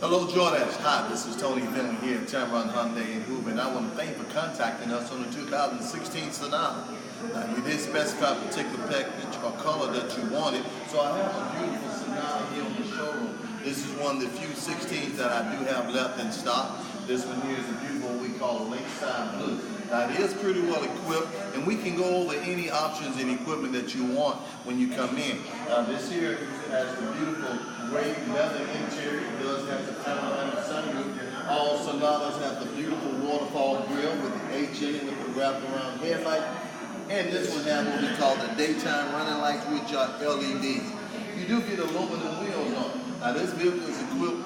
Hello, Jordache. Hi, this is Tony Finley here at Tameron Hyundai in Hoover, and I want to thank you for contacting us on the 2016 Sonata. Now, you did specify a particular package or color that you wanted, so I have a beautiful Sonata here on the showroom. This is one of the few 16s that I do have left in stock. This one here is a beautiful what we call a lakeside blue. Now, it is pretty well equipped, and we can go over any options and equipment that you want when you come in. This here has the beautiful gray leather interior. It does have the panoramic sunroof. All Sonatas have the beautiful waterfall grille with the H in it with the wraparound headlight. And this one has what we call the daytime running lights, which are LEDs. You do get aluminum wheels on it. Now, this vehicle is equipped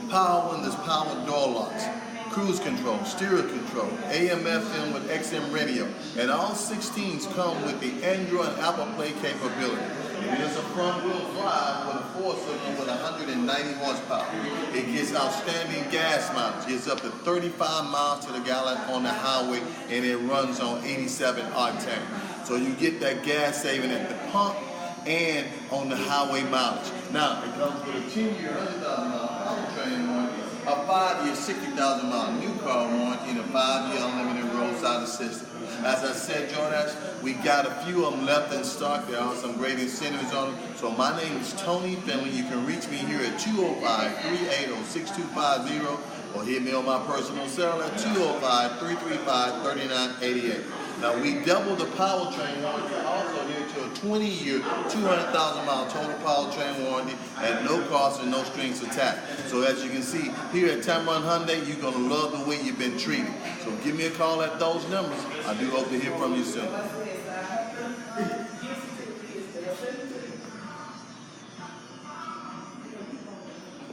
power windows, power door locks, cruise control, stereo control, AM/FM with XM radio, and all 16s come with the Android and Apple Play capability. It is a front-wheel drive with a four-cylinder with 190 horsepower. It gets outstanding gas mileage. It's up to 35 miles to the gallon on the highway, and it runs on 87 octane. So you get that gas saving at the pump and on the highway mileage. Now, it comes with a 10-year, 100,000-mile powertrain warranty, a 5-year, 60,000-mile new car warranty, and a 5-year unlimited roadside assistance. As I said, Jordache, we got a few of them left in stock. There are some great incentives on them. So my name is Tony Finley. You can reach me here at 205-380-6250 or hit me on my personal cell at 205-335-3988. Now, we double the powertrain warranty also here to a 20-year, 200,000-mile total powertrain warranty at no cost and no strings attached. So as you can see, here at Tameron Hyundai, you're going to love the way you've been treated. So give me a call at those numbers. I do hope to hear from you soon.